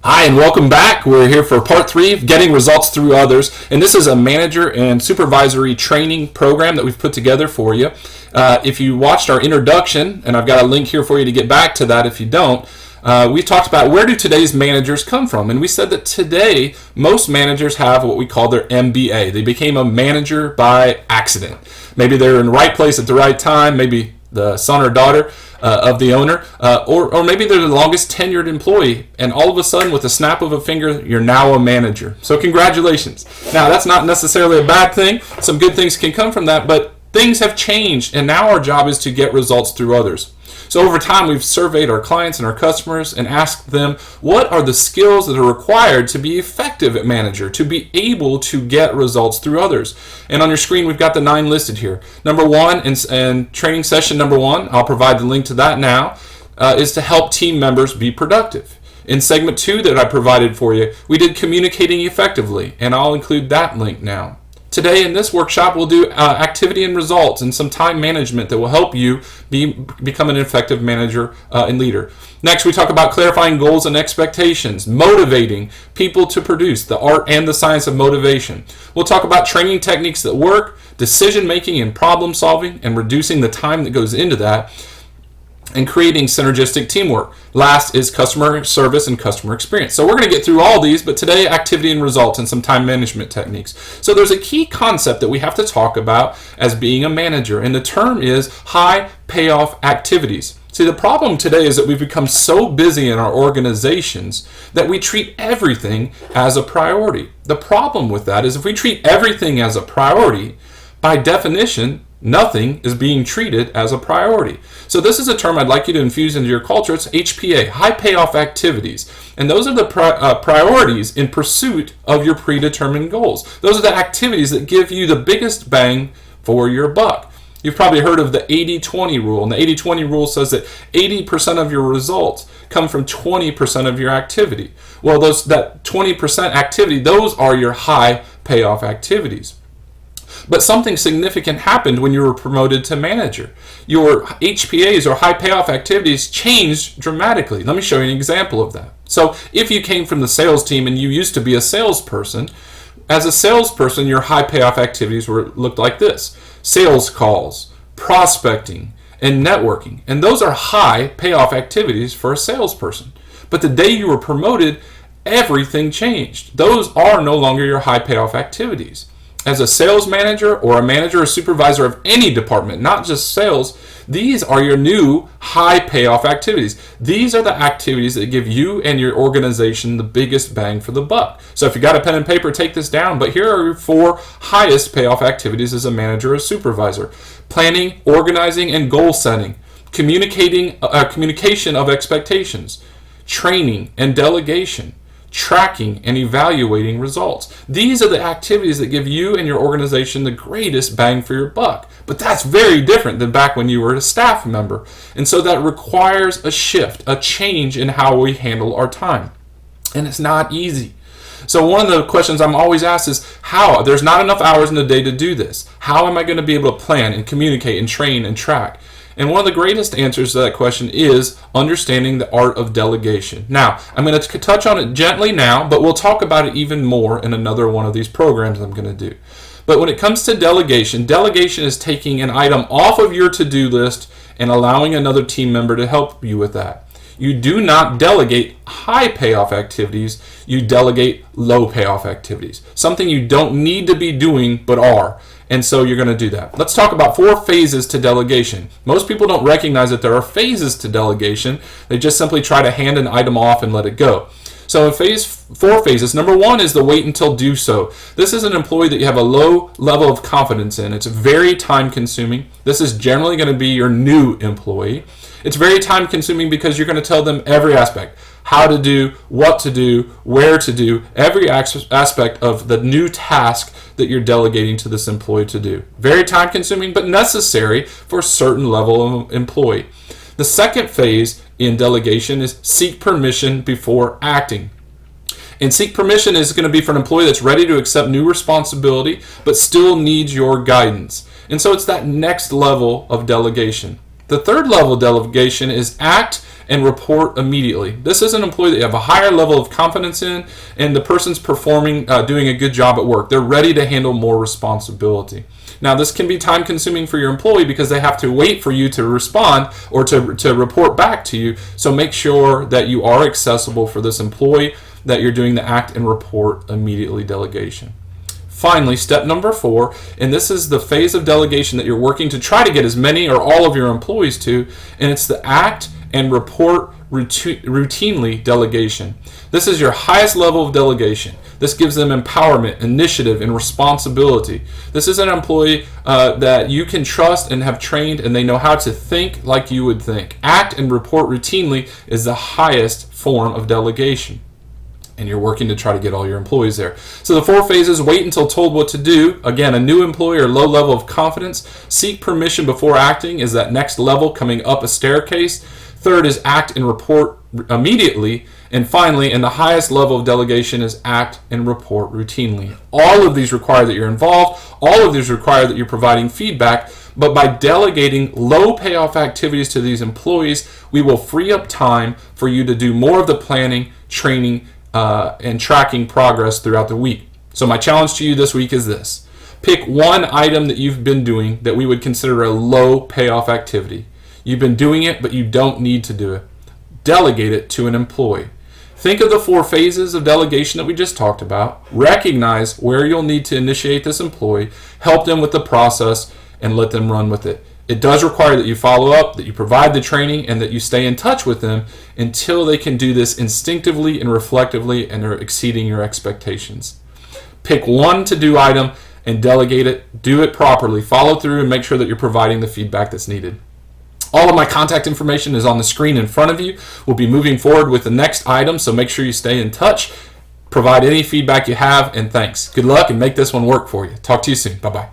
Hi, and welcome back. We're here for part 3 of Getting Results Through Others. And this is a manager and supervisory training program that we've put together for you. If you watched our introduction, and I've got a link here for you to get back to that if you don't, we talked about where do today's managers come from. And we said that today, most managers have what we call their MBA. They became a manager by accident. Maybe they're in the right place at the right time, maybe the son or daughter of the owner, or maybe they're the longest tenured employee, and all of a sudden, with a snap of a finger, you're now a manager. So congratulations. Now, that's not necessarily a bad thing. Some good things can come from that, but things have changed, and now our job is to get results through others. So over time, we've surveyed our clients and our customers and asked them, what are the skills that are required to be effective at manager, to be able to get results through others? And on your screen, we've got the 9 listed here. Number 1, and training session number 1, I'll provide the link to that now, is to help team members be productive. In segment 2 that I provided for you, we did communicating effectively, and I'll include that link now. Today in this workshop, we'll do activity and results and some time management that will help you become an effective manager and leader. Next, we talk about clarifying goals and expectations, motivating people to produce, the art and the science of motivation. We'll talk about training techniques that work, decision making and problem solving, and reducing the time that goes into that, and creating synergistic teamwork. Last is customer service and customer experience. So we're going to get through all these, but today activity and results and some time management techniques. So there's a key concept that we have to talk about as being a manager, and the term is high payoff activities. See, the problem today is that we've become so busy in our organizations that we treat everything as a priority. The problem with that is if we treat everything as a priority, by definition, nothing is being treated as a priority. So this is a term I'd like you to infuse into your culture. It's HPA, high payoff activities. And those are the priorities in pursuit of your predetermined goals. Those are the activities that give you the biggest bang for your buck. You've probably heard of the 80-20 rule. And the 80-20 rule says that 80% of your results come from 20% of your activity. Well, that 20% activity, those are your high payoff activities. But something significant happened when you were promoted to manager. Your HPAs, or high payoff activities, changed dramatically. Let me show you an example of that. So if you came from the sales team and you used to be a salesperson, as a salesperson, your high payoff activities looked like this: sales calls, prospecting, and networking. And those are high payoff activities for a salesperson. But the day you were promoted, everything changed. Those are no longer your high payoff activities. As a sales manager or a manager or supervisor of any department, not just sales, these are your new high payoff activities. These are the activities that give you and your organization the biggest bang for the buck. So if you got a pen and paper, take this down. But here are your 4 highest payoff activities as a manager or supervisor: planning, organizing, and goal setting, communication of expectations, training and delegation, tracking and evaluating results. These are the activities that give you and your organization the greatest bang for your buck. But that's very different than back when you were a staff member. And so that requires a shift, a change in how we handle our time. And it's not easy. So one of the questions I'm always asked is, how? There's not enough hours in the day to do this. How am I going to be able to plan and communicate and train and track? And one of the greatest answers to that question is understanding the art of delegation. Now, I'm going to touch on it gently now, but we'll talk about it even more in another one of these programs I'm going to do. But when it comes to delegation, delegation is taking an item off of your to-do list and allowing another team member to help you with that. You do not delegate high payoff activities, you delegate low payoff activities. Something you don't need to be doing but are. And so you're going to do that. Let's talk about 4 phases to delegation. Most people don't recognize that there are phases to delegation. They just simply try to hand an item off and let it go. So in 4 phases, number 1 is the wait until do so. This is an employee that you have a low level of confidence in. It's very time consuming. This is generally going to be your new employee. It's very time consuming because you're going to tell them every aspect: how to do, what to do, where to do, every aspect of the new task that you're delegating to this employee to do. Very time consuming, but necessary for a certain level of employee. The second phase in delegation is seek permission before acting. And seek permission is going to be for an employee that's ready to accept new responsibility, but still needs your guidance. And so it's that next level of delegation. The third level of delegation is act and report immediately. This is an employee that you have a higher level of confidence in, and the person's performing, doing a good job at work. They're ready to handle more responsibility. Now, this can be time consuming for your employee because they have to wait for you to respond or to report back to you. So make sure that you are accessible for this employee, that you're doing the act and report immediately delegation. Finally, step number 4, and this is the phase of delegation that you're working to try to get as many or all of your employees to, and it's the act and report routinely delegation. This is your highest level of delegation. This gives them empowerment, initiative, and responsibility. This is an employee that you can trust and have trained, and they know how to think like you would think. Act and report routinely is the highest form of delegation, and you're working to try to get all your employees there. So the 4 phases: wait until told what to do. Again, a new employee or low level of confidence. Seek permission before acting is that next level coming up a staircase. Third is act and report immediately. And finally, and the highest level of delegation is act and report routinely. All of these require that you're involved. All of these require that you're providing feedback. But by delegating low payoff activities to these employees, we will free up time for you to do more of the planning, training, and tracking progress throughout the week. So my challenge to you this week is this. Pick one item that you've been doing that we would consider a low payoff activity. You've been doing it, but you don't need to do it. Delegate it to an employee. Think of the 4 phases of delegation that we just talked about. Recognize where you'll need to initiate this employee, help them with the process, and let them run with it. It does require that you follow up, that you provide the training, and that you stay in touch with them until they can do this instinctively and reflectively and are exceeding your expectations. Pick one to-do item and delegate it. Do it properly. Follow through and make sure that you're providing the feedback that's needed. All of my contact information is on the screen in front of you. We'll be moving forward with the next item, so make sure you stay in touch. Provide any feedback you have, and thanks. Good luck and make this one work for you. Talk to you soon. Bye-bye.